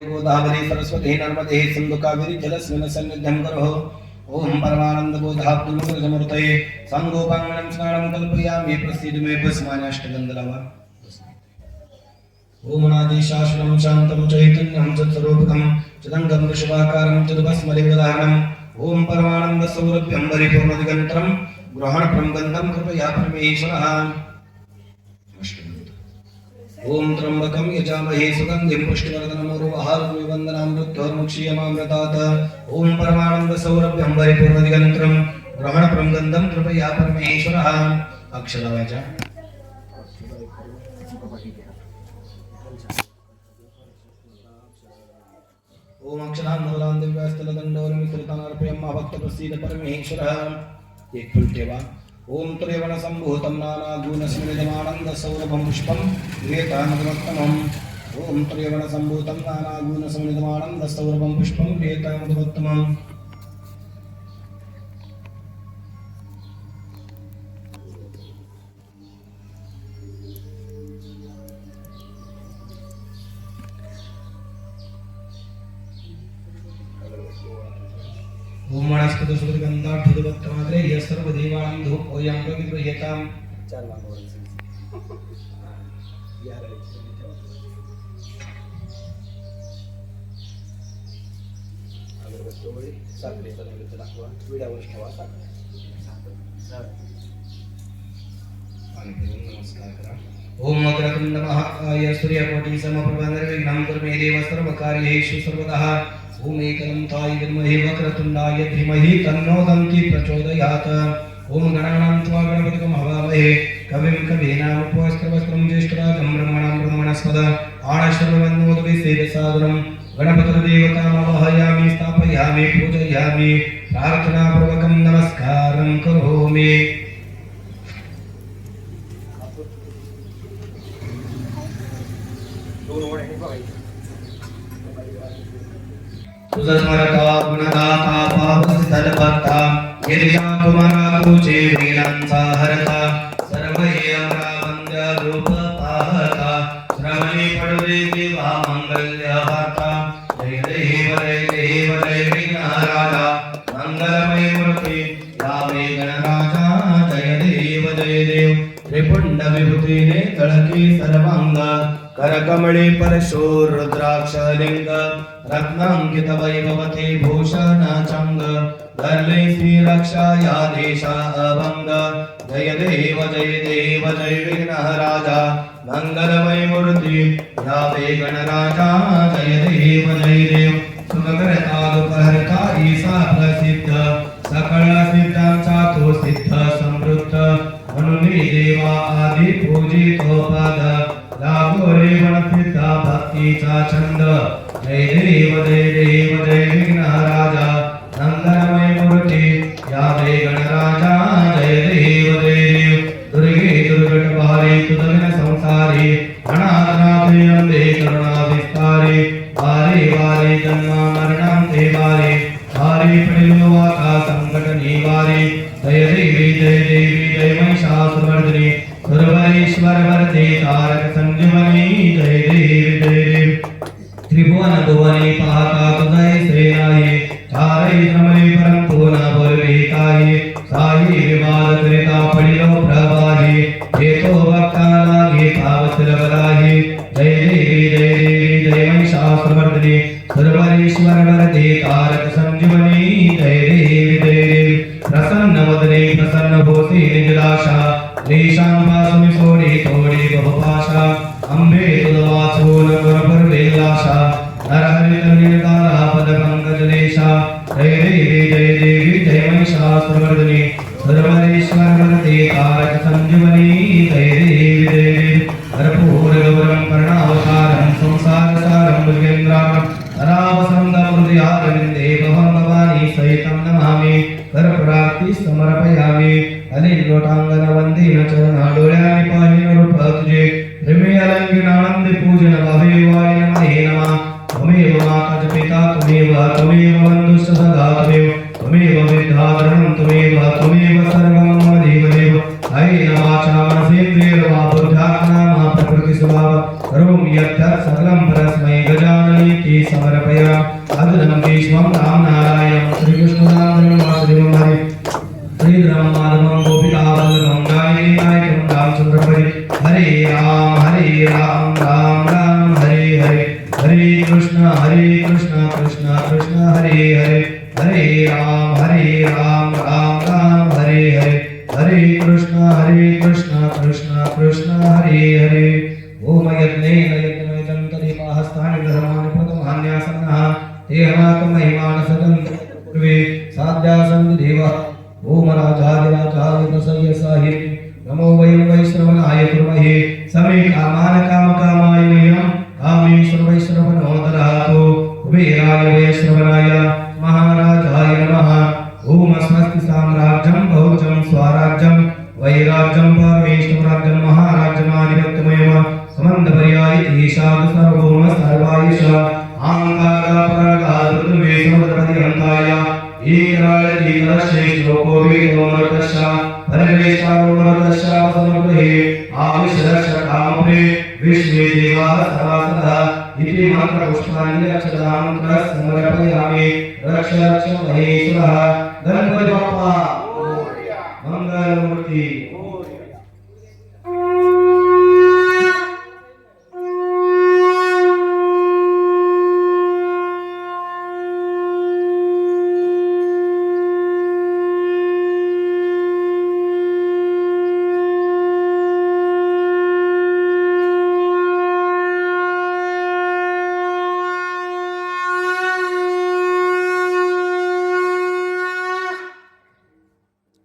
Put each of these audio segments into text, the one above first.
गोदावरी सरस्वती नर्मदे सिंधु कावेरी जलस्मिन् सन्निध्यं करो। ओम परमानंद बोधात्मूर्तये संगोपांगनं स्नानं कल्पयामि प्रसीद मे भस्मानाष्टगंधलवा। ओम अनादिशाश्वतं शान्तं चैतन्यं सत्स्वरूपकं चिदङ्गं वृषभाकारं चिद्भस्मलिङ्गधारणम्। ओम परमानंद सौरभ्यं परिपूर्णदिगन्तरं ग्रहणप्रं गन्धं कृपया परमेश्वरः। ओम त्र्यंबकं यजामहे सुगन्धिं पुष्टिवर्धनम् उर्वारुकमिव वन्दनामृतोर्मुक्षीयमामृतात्। ओम परमानंद सौरभ्यं परिपूर्णदिगन्तरं ग्रहणप्रं गन्धं कृपया परमेश्वरः। अक्षरवाचा ओम अक्षरान्नवलां दिव्यास्तलदण्डोर्मिश्रितानर्पयं भक्तप्रसीद परमेश्वरः। एक फूल ठेवा। ओम त्रिवण संभूतं नानागुणस्मृतमानंद सौरभं पुष्पं वेतामृतोत्तमम्। ओम त्रिवण संभूतं नानागुणस्मृतमानंद सौरभं पुष्पं वेतामृतोत्तमम्। ओम वनस्पत सुगंधाढ्युदवत्तमात्रे यः सर्वदेवानां धूपोऽयं प्रविगृह्यताम्। चार मानव अगरबत्ती साखरेचा नैवेद्य दाखवा। विड्यावर ठेवा साखर आणि नमस्कार करा। ओम वक्रतुंड महाकाय सूर्यकोटि समप्रभा निर्विघ्नं कुरु मे देव सर्वकार्येषु सर्वदा। ओम एकदन्ताय विद्महे वक्रतुण्डाय धीमहि तन्नो दन्ति प्रचोदयात्। ओम गणानां त्वा गणपतिं हवामहे कविं कवीनामुपस्त्रवस्त्रं ज्येष्ठराजं ब्रह्मणां ब्रह्मणस्पद आनश्वरवन्नोदविसेदसादरं गणपतिर्देवतामवाहयामि स्थापयामि पूजयामि प्रार्थनापूर्वकं नमस्कारं करोमि। सुस्मरता गुणदाता पापसिद्धर्ता यदिशा कुमारा तुचे वीरांसा हरता सर्वयेयमरा वन्द्य रूप पाहता श्रवणे पडवे देवा मंगल्यहाता। जय देव जय देव जय विघ्नहराजा मंगलमय मूर्ति यावे गणराजा। जय देव त्रिपुंड विभूतिने तळके सर्वांग करकमळे परशोर रुद्राक्षलिंग रत्नांकित वैभवते भूषणाचंग धरले श्री रक्षा या देशा अभंग। जय देव जय विघ्नहराजा मंगलमय मूर्ति यावे गणराजा। जय देव सुखकर्ता दुःखहर्ता ईसा प्रसिद्ध सकळ सिद्धांचा तो सिद्ध समृद्ध म्हणून देवा आदि पूजितो पद लागो रे वनसिद्धा भक्तीचा छंद। जय देव जय विघ्नहराजा मंगलमय मूर्ति यावे गणराजा। जय देव दुर्गे दुर्गटभारी तुदन संसारी अनाथनाथे अंधे करुणा विस्तारी वारे वारे जन्म मरणांते वारे वारे पडिलो वाका संकट निवारे। जय देवी जय महिषासुरमर्दिनी सुरवरेश्वर वरदे तारक संजीवनी। जय देवी त्रिभुवन भुवने पाहता तुझे सेनाये चारई श्रमणे परंतु न बोलवे काये साई विवाद करिता पडिलो प्रवाहे हेतो भक्ता लागे पावसल बलाहे। जय देवी जय महिषासुरमर्दिनी सुरवरेश्वर वरदे तारक संजीवनी। जय देवी प्रसन्न वदने प्रसन्न होसी निजलाशा देशांपासून सोडी थोडी बहुभाषा अंबे तुलवाचून गुरपर्वेलाशा नरहरित निर्गाला पद पंकज देशा। जय देवी जय महिषासुरमर्दिनी सुरवरेश्वर वरदे तारक संजीवनी। जय देवी कर्पूर गौरं कर्णावतारं संसारसारं भुजगेन्द्राणं नरावसंदमृदयारविन्दे भवानी सहितं नमामि कर्पूरार्ति समर्पयामि। अनिलोटांगन वंदीन चरणा डोळ्याने पाहिन रूप तुझे प्रेमे अलंगिनानंद पूजन भावे वाय नमः नमः। त्वमेव माता च पिता त्वमेव बन्धुश्च सदा त्वमेव विद्याधरणं त्वमेव सर्वं मम देवदेव। अयेन वाचा मनसेन्द्रियर्वा बुद्ध्यात्मा प्रकृतिस्वभाव करोमि यत्तत् सकलं परस्मै गजाननेति समर्पया अग्रं विश्वं राम नारायणं श्रीकृष्णनामं वासुदेवं हरे श्रीधरं माधवं गोपिकावल्लभं नायकं रामचन्द्रपरि हरे राम राम राम हरे हरे हरे कृष्ण कृष्ण कृष्ण हरे हरे हरे राम राम राम हरे हरे हरे कृष्ण कृष्ण कृष्ण हरे हरे ओम यज्ञेन यज्ञमेतं तदेवाहस्तानि धर्माणि प्रथमान्यासन्नः ते हमाकं महिमान सदं पूर्वे साध्यासन् देवः ओम राजाधिराजाय प्रसय्य साहिब नमो वयं वैश्रवणाय कुर्महे समे कामान कामकामाय मह्यं कामेश्वर वैश्रवणो ददातु कुबेराय वैश्रवणाय महाराजाय नमः ओम स्वस्ति साम्राज्यं बहुजं स्वराज्यं वैराज्यं परमेश्वराज्यं महाराज्यमाधिपत्यमेव समन्तपर्याय ईशाद सर्वभौम सर्वायुष आंकार परगादुर्वे समदपतिहंताय ईराय ईरश्रेष्ठो वेदोमर्तश्च परमेश्वरोमर्तश्च समग्रे आविशरक्षकामप्रे विश्वे देवाः सभासदः इति मंत्रपुष्पाणि अक्षरामन्त्रः समर्पयामि रक्ष रक्ष महेश्वरः Ganpati Bappa मंगलमूर्ति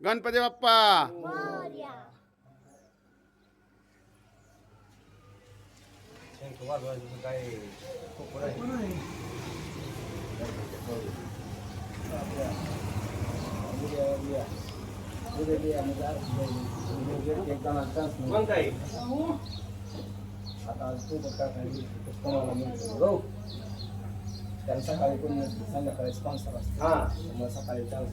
Ganpati Bappa Dan sakaling pun sangat sponsor. Semua sakaling jauh.